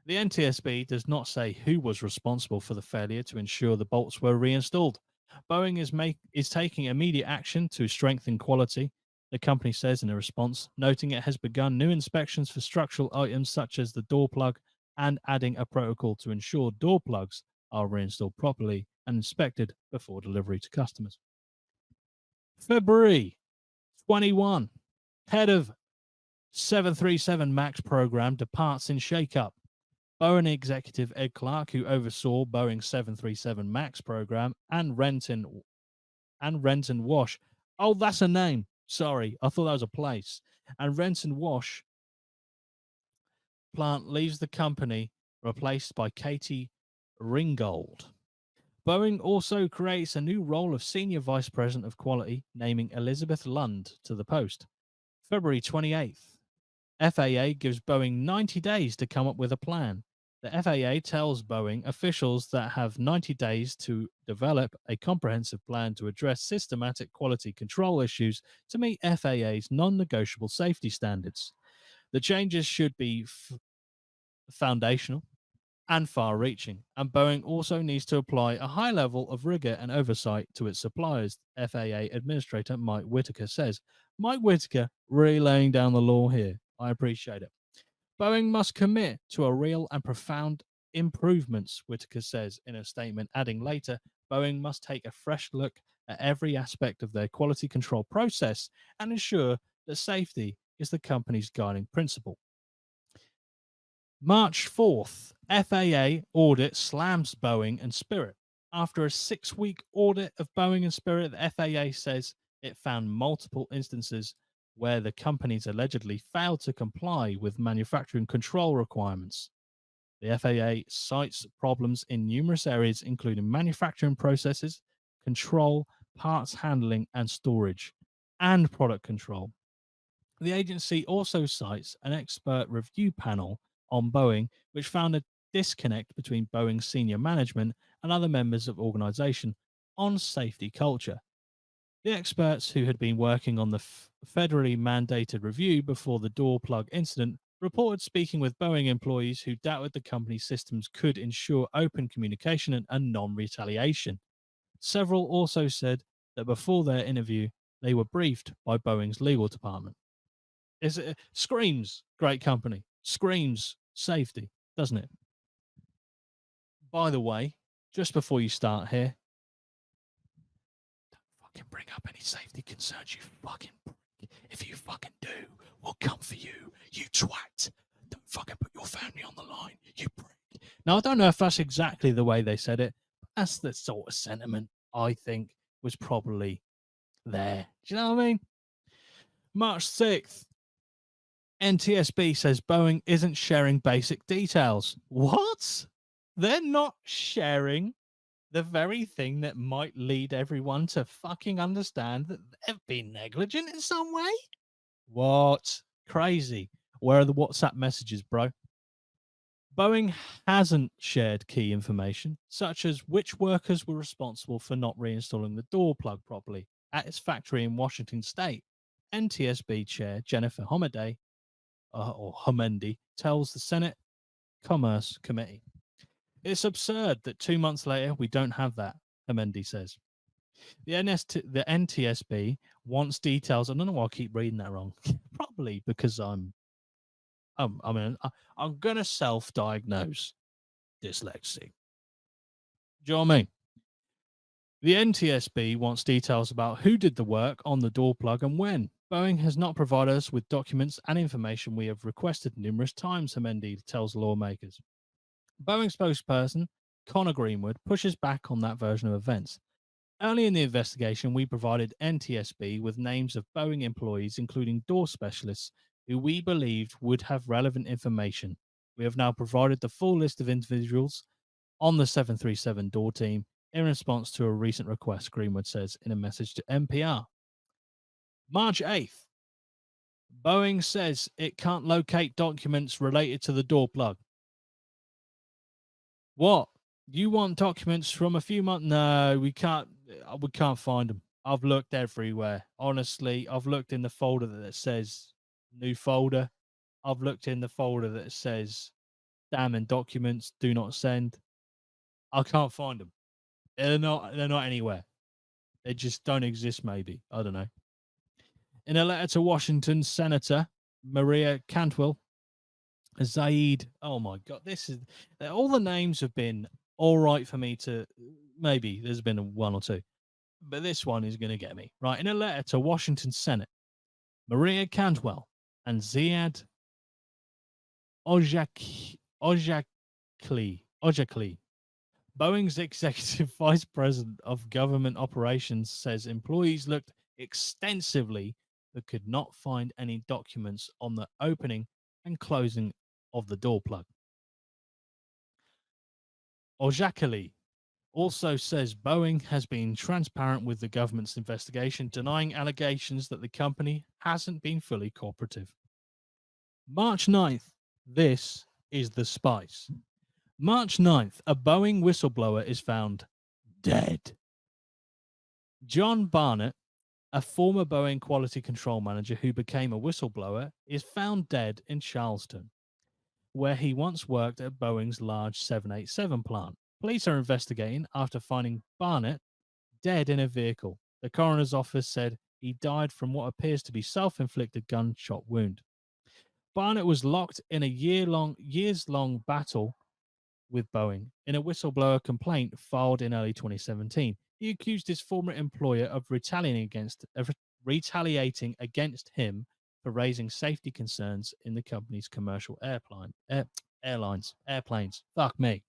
Speaker 1: The NTSB does not say who was responsible for the failure to ensure the bolts were reinstalled. Boeing is taking immediate action to strengthen quality. The company says in a response, noting it has begun new inspections for structural items such as the door plug and adding a protocol to ensure door plugs are reinstalled properly and inspected before delivery to customers. February 21, head of 737 MAX program departs in shakeup. Boeing executive Ed Clark, who oversaw Boeing's 737 MAX program and Renton Wash. Oh, that's a name. Sorry, I thought that was a place. And Renton Wash plant leaves the company, replaced by Katie Ringgold. Boeing also creates a new role of Senior Vice President of Quality, naming Elizabeth Lund to the post. February 28th, FAA gives Boeing 90 days to come up with a plan. The FAA tells Boeing officials that have 90 days to develop a comprehensive plan to address systematic quality control issues to meet FAA's non negotiable safety standards. The changes should be foundational and far reaching, and Boeing also needs to apply a high level of rigor and oversight to its suppliers, FAA Administrator Mike Whitaker says. Mike Whitaker really laying down the law here. I appreciate it. Boeing must commit to a real and profound improvements, Whitaker says in a statement, adding later, Boeing must take a fresh look at every aspect of their quality control process and ensure that safety is the company's guiding principle. March 4th, FAA audit slams Boeing and Spirit. After a 6-week audit of Boeing and Spirit, the FAA says it found multiple instances where the companies allegedly failed to comply with manufacturing control requirements. The FAA cites problems in numerous areas, including manufacturing processes, control, parts handling and storage, and product control. The agency also cites an expert review panel on Boeing, which found a disconnect between Boeing's senior management and other members of organization on safety culture. The experts who had been working on the federally mandated review before the door plug incident reported speaking with Boeing employees who doubted the company's systems could ensure open communication and non retaliation. Several also said that before their interview, they were briefed by Boeing's legal department. It screams great company, screams safety, doesn't it? By the way, just before you start here, don't fucking bring up any safety concerns, you fucking prick. If you fucking do, we'll come for you, you twat. Don't fucking put your family on the line, you prick. Now, I don't know if that's exactly the way they said it, but that's the sort of sentiment I think was probably there. Do you know what I mean? March 6th, NTSB says Boeing isn't sharing basic details. What? They're not sharing the very thing that might lead everyone to fucking understand that they've been negligent in some way? What? Crazy. Where are the WhatsApp messages, bro? Boeing hasn't shared key information, such as which workers were responsible for not reinstalling the door plug properly at its factory in Washington state. NTSB Chair Jennifer Homendy or Homendy tells the Senate Commerce Committee. It's absurd that 2 months later we don't have that, Homendy says. The NTSB wants details. I don't know why I keep reading that wrong. Probably because I'm gonna self-diagnose dyslexic. Do you know what I mean? The NTSB wants details about who did the work on the door plug and when. Boeing has not provided us with documents and information we have requested numerous times, Homendy tells lawmakers. Boeing spokesperson Connor Greenwood pushes back on that version of events. Early in the investigation, we provided NTSB with names of Boeing employees, including door specialists, who we believed would have relevant information. We have now provided the full list of individuals on the 737 door team in response to a recent request, Greenwood says in a message to NPR. March 8th, Boeing says it can't locate documents related to the door plug. What? You want documents from a few months? No, we can't. We can't find them. I've looked everywhere. Honestly, I've looked in the folder that says new folder. I've looked in the folder that says damn and documents do not send. I can't find them. They're not anywhere. They just don't exist, maybe. I don't know. In a letter to Washington Senator Maria Cantwell, Zaid, oh my God, this is all the names have been all right for me to maybe there's been one or two, but this one is going to get me right. In a letter to Washington Senate, Maria Cantwell and Ziad Ojakli, Boeing's executive vice president of government operations, says employees looked extensively but could not find any documents on the opening and closing of the door plug. Ojakli also says Boeing has been transparent with the government's investigation, denying allegations that the company hasn't been fully cooperative. March 9th, this is the spice. March 9th, a Boeing whistleblower is found dead. John Barnett, a former Boeing quality control manager who became a whistleblower, is found dead in Charleston, where he once worked at Boeing's large 787 plant. Police are investigating after finding Barnett dead in a vehicle. The coroner's office said he died from what appears to be self-inflicted gunshot wound. Barnett was locked in a years-long battle with Boeing. In a whistleblower complaint filed in early 2017, he accused his former employer of retaliating against him for raising safety concerns in the company's commercial airplanes. Fuck me.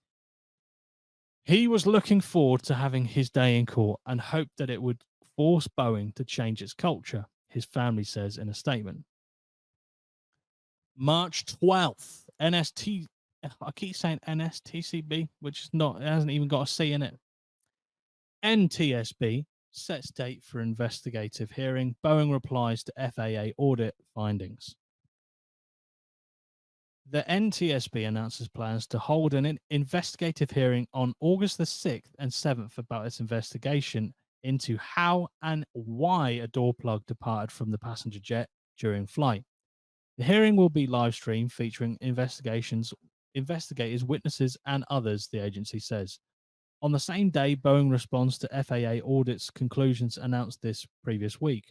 Speaker 1: He was looking forward to having his day in court and hoped that it would force Boeing to change its culture, his family says in a statement. March 12th, I keep saying NSTCB, which is not, it hasn't even got a C in it. NTSB sets date for investigative hearing. Boeing replies to FAA audit findings. The NTSB announces plans to hold an investigative hearing on August the 6th and 7th about its investigation into how and why a door plug departed from the passenger jet during flight. The hearing will be live streamed, featuring investigators, witnesses, and others, the agency says. On the same day, Boeing responds to FAA audit's conclusions announced the previous week.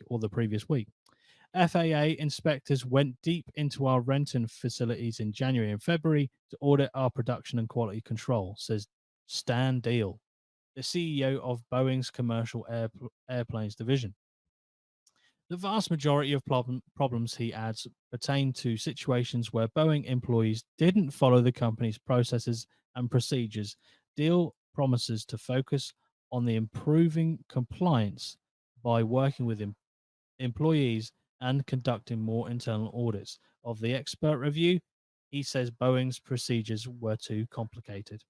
Speaker 1: FAA inspectors went deep into our Renton facilities in January and February to audit our production and quality control, says Stan Deal, the CEO of Boeing's commercial airplanes division. The vast majority of problems, he adds, pertain to situations where Boeing employees didn't follow the company's processes and procedures. Deal promises to focus on the improving compliance by working with employees and conducting more internal audits. Of the expert review, he says Boeing's procedures were too complicated.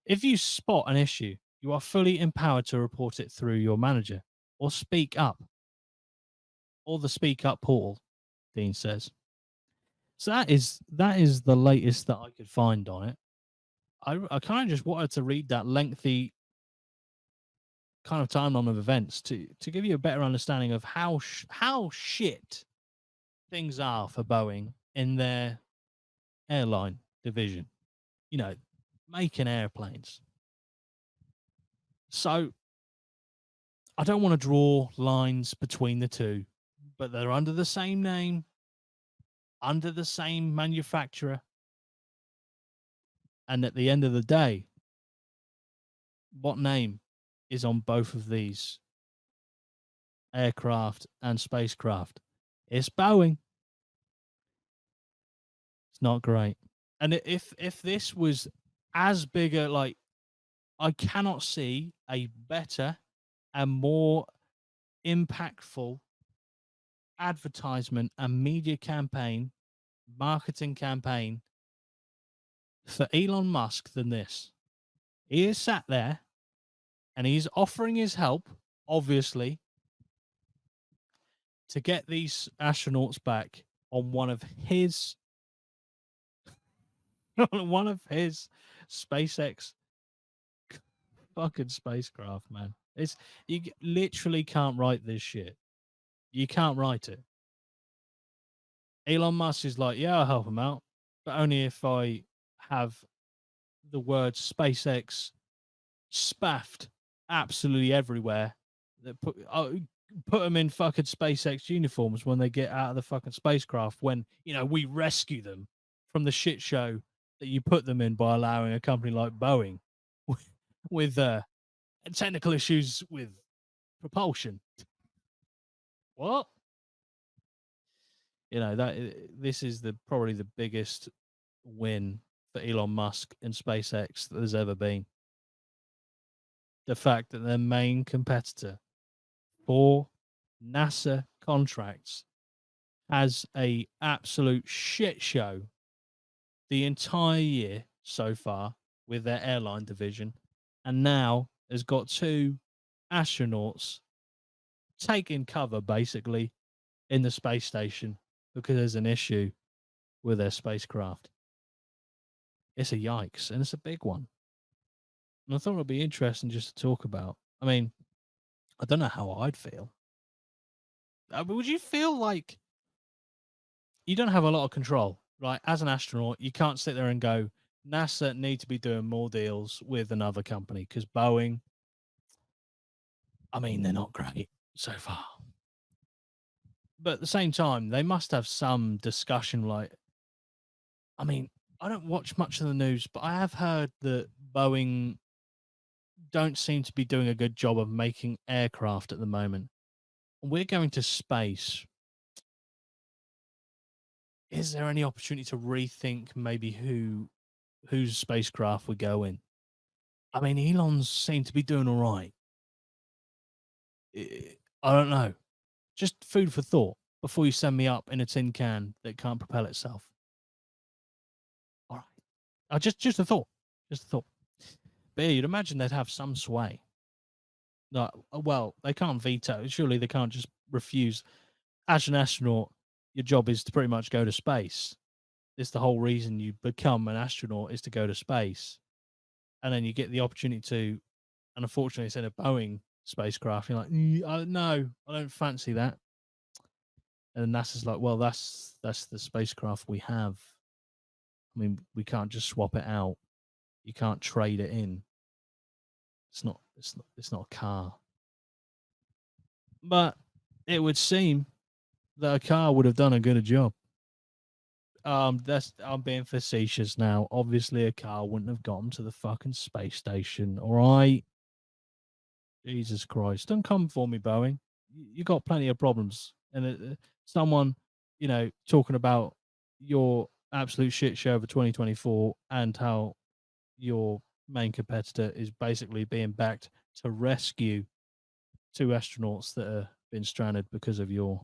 Speaker 1: If you spot an issue, you are fully empowered to report it through your manager or speak up, or the Speak Up portal, Dean says. So that is the latest that I could find on it. I kind of just wanted to read that lengthy kind of timeline of events to give you a better understanding of how shit things are for Boeing in their airline division. You know, making airplanes. So I don't want to draw lines between the two, but they're under the same name, under the same manufacturer. And at the end of the day, what name is on both of these aircraft and spacecraft? It's Boeing. It's not great. And if this was as big a, like, I cannot see a better and more impactful advertisement and media campaign, marketing campaign for Elon Musk than this. He is sat there and he's offering his help, obviously, to get these astronauts back on one of his SpaceX fucking spacecraft, man. It's you literally can't write this shit. You can't write it. Elon Musk is like, yeah, I'll help him out, but only if I have the word SpaceX spaffed absolutely everywhere. That put put them in fucking SpaceX uniforms when they get out of the fucking spacecraft. When we rescue them from the shit show that you put them in by allowing a company like Boeing with technical issues with propulsion. What? This is probably the biggest win for Elon Musk and SpaceX that there's ever been. The fact that their main competitor for NASA contracts has a absolute shit show the entire year so far with their airline division, and now has got 2 astronauts taking cover basically in the space station because there's an issue with their spacecraft. It's a yikes, and it's a big one. And I thought it'd be interesting just to talk about. I mean, I don't know how I'd feel. Would you feel like you don't have a lot of control, right? As an astronaut, you can't sit there and go, NASA need to be doing more deals with another company because Boeing, I mean, they're not great so far. But at the same time, they must have some discussion. Like, I mean, I don't watch much of the news, but I have heard that Boeing don't seem to be doing a good job of making aircraft at the moment. We're going to space. Is there any opportunity to rethink maybe whose spacecraft we go in? I mean, Elon's seem to be doing all right. I don't know. Just food for thought before you send me up in a tin can that can't propel itself. All right. Just a thought. Just a thought. But yeah, you'd imagine they'd have some sway. No, well, they can't veto. Surely they can't just refuse. As an astronaut, your job is to pretty much go to space. It's the whole reason you become an astronaut is to go to space. And then you get the opportunity to, and unfortunately, it's in a Boeing spacecraft. You're like, no, I don't fancy that. And NASA's like, well, that's the spacecraft we have. I mean, we can't just swap it out. You can't trade it in. It's not a car. But it would seem that a car would have done a good job. I'm being facetious now. Obviously, a car wouldn't have gotten to the fucking space station. All right, Jesus Christ, don't come for me, Boeing. You got plenty of problems, and someone, talking about your absolute shit show of 2024 and how your main competitor is basically being backed to rescue 2 astronauts that have been stranded because of your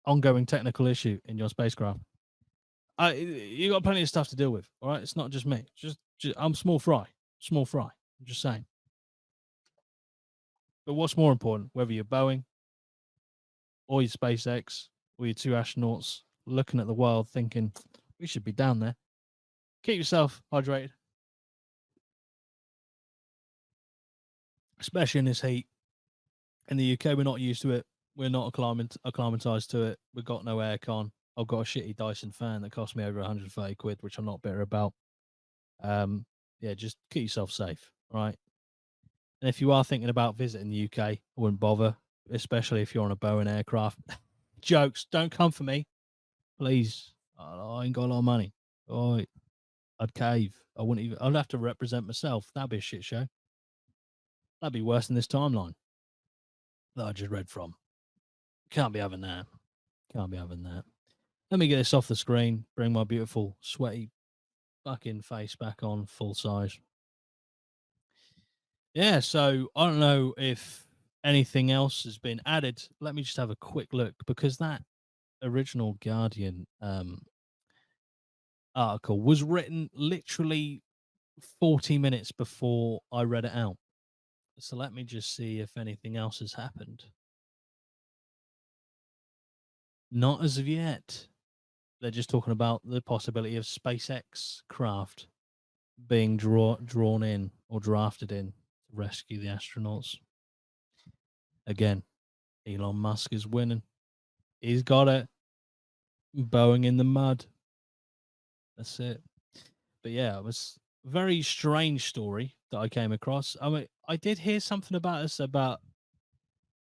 Speaker 1: ongoing technical issue in your spacecraft. You got plenty of stuff to deal with. All right, it's not just me. Just I'm small fry. Small fry. I'm just saying. But what's more important, whether you're Boeing or your SpaceX or your 2 astronauts looking at the world thinking, we should be down there. Keep yourself hydrated, especially in this heat. In the UK, we're not used to it. We're not acclimatized to it. We've got no aircon. I've got a shitty Dyson fan that cost me over 130 quid, which I'm not bitter about. Yeah, just keep yourself safe, right? And if you are thinking about visiting the UK, I wouldn't bother, especially if you're on a Boeing aircraft. Jokes, don't come for me, please. I ain't got a lot of money. Oh, I'd cave. I wouldn't even. I'd have to represent myself. That'd be a shit show. That'd be worse than this timeline that I just read from. Can't be having that. Can't be having that. Let me get this off the screen. Bring my beautiful, sweaty, fucking face back on full size. Yeah, so I don't know if anything else has been added. Let me just have a quick look because that original Guardian article was written literally 40 minutes before I read it out. So let me just see if anything else has happened. Not as of yet. They're just talking about the possibility of SpaceX craft being drawn in or drafted in to rescue the astronauts. Again, Elon Musk is winning. He's got it. Boeing in the mud. That's it. But yeah, it was a very strange story that I came across. I mean, I did hear something about this about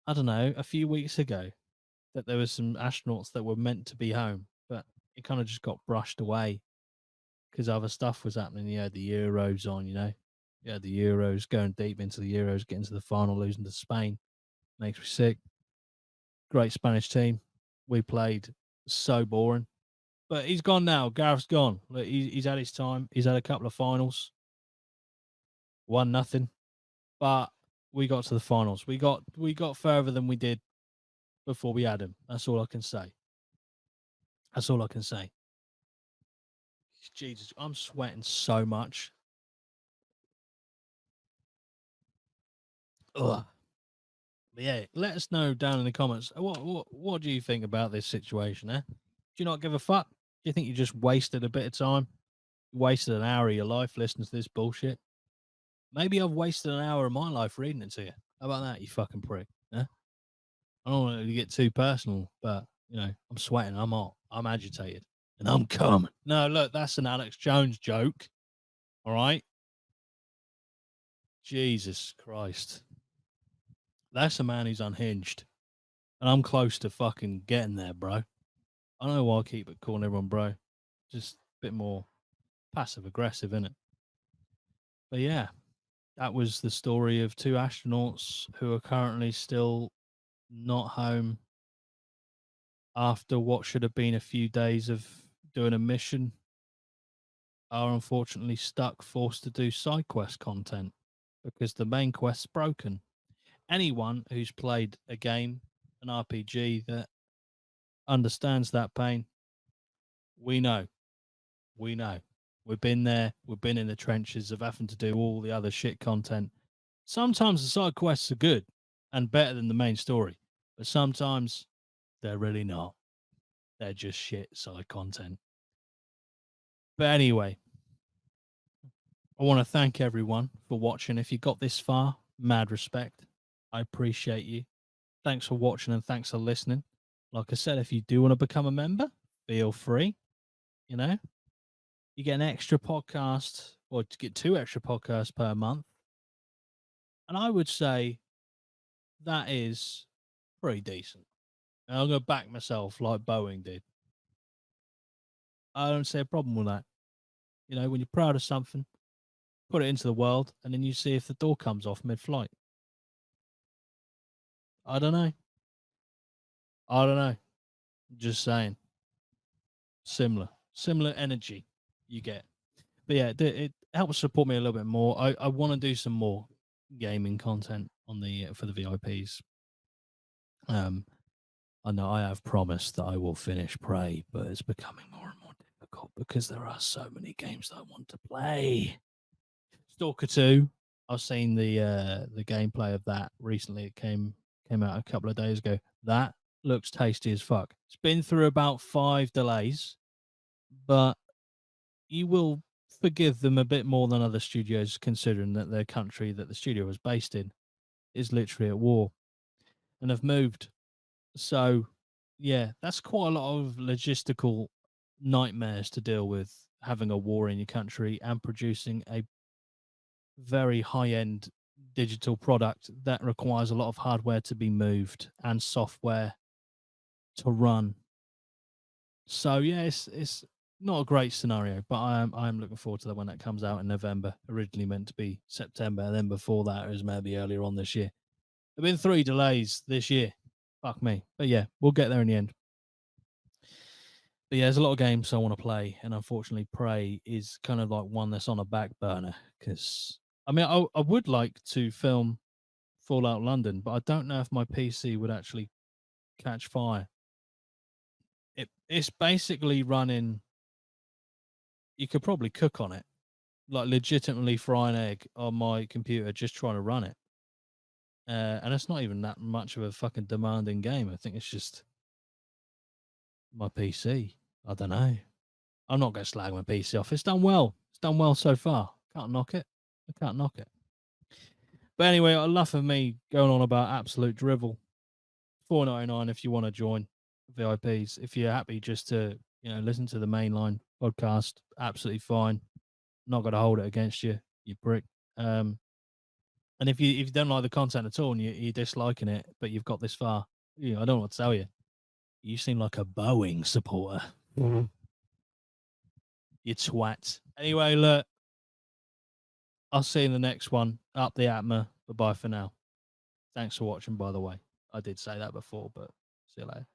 Speaker 1: I don't know, a few weeks ago that there was some astronauts that were meant to be home, but it kind of just got brushed away because other stuff was happening. You had the Euros on, you had the Euros going deep into the Euros, getting to the final, losing to Spain. Makes me sick. Great Spanish team. We played so boring. But he's gone now. Gareth's gone. Look, he's had his time. He's had a couple of finals. 1-0. But we got to the finals. We got further than we did before we had him. That's all I can say. That's all I can say. Jesus, I'm sweating so much. Ugh. But yeah, let us know down in the comments. What do you think about this situation, eh? Do you not give a fuck? Do you think you just wasted a bit of time? You wasted an hour of your life listening to this bullshit? Maybe I've wasted an hour of my life reading it to you. How about that, you fucking prick? Yeah? I don't want it to get too personal, but I'm sweating, I'm hot, I'm agitated, and I'm coming. No, look, that's an Alex Jones joke. All right. Jesus Christ. That's a man who's unhinged. And I'm close to fucking getting there, bro. I don't know why I keep calling everyone bro. Just a bit more passive aggressive, innit? But yeah, that was the story of two astronauts who are currently still not home after what should have been a few days of doing a mission, are unfortunately stuck, forced to do side quest content because the main quest's broken. Anyone who's played a game, an RPG, that understands that pain, we know. We know. We've been there. We've been in the trenches of having to do all the other shit content. Sometimes the side quests are good and better than the main story, but sometimes they're really not. They're just shit side content. But anyway, I want to thank everyone for watching. If you got this far, mad respect. I appreciate you. Thanks for watching and thanks for listening. Like I said, if you do want to become a member, feel free. You get an extra podcast, or to get 2 extra podcasts per month. And I would say that is pretty decent. And I'm going to back myself like Boeing did. I don't see a problem with that. When you're proud of something, put it into the world, and then you see if the door comes off mid-flight. I don't know. Just saying. Similar energy you get. But yeah, it helps support me a little bit more. I want to do some more gaming content on the for the VIPs. I know I have promised that I will finish Prey, but it's becoming more and more difficult because there are so many games that I want to play. Stalker 2, I've seen the gameplay of that recently. It came out a couple of days ago. That looks tasty as fuck. It's been through about 5 delays, but you will forgive them a bit more than other studios, considering that their country that the studio was based in is literally at war and have moved. So, yeah, that's quite a lot of logistical nightmares to deal with, having a war in your country and producing a very high end digital product that requires a lot of hardware to be moved and software to run. So yeah, it's not a great scenario, but I am looking forward to that when that comes out in November. Originally meant to be September, and then before that it was maybe earlier on this year. There've been 3 delays this year. Fuck me. But yeah, we'll get there in the end. But yeah, there's a lot of games I want to play, and unfortunately, Prey is kind of like one that's on a back burner. Because I would like to film Fallout London, but I don't know if my PC would actually catch fire. It's basically running. You could probably cook on it, like legitimately fry an egg on my computer just trying to run it. And it's not even that much of a fucking demanding game. I think it's just my PC. I don't know. I'm not going to slag my PC off. It's done well. It's done well so far. Can't knock it. I can't knock it. But anyway, enough of me going on about absolute drivel. $4.99 if you want to join VIPs. If you're happy just to listen to the mainline podcast, absolutely fine. Not going to hold it against you, you prick. And if you don't like the content at all and you're disliking it, but you've got this far, I don't know what to tell you. You seem like a Boeing supporter.
Speaker 2: Mhm.
Speaker 1: You twat. Anyway, look, I'll see you in the next one. Up the APMA. Bye bye for now. Thanks for watching, by the way. I did say that before, but see you later.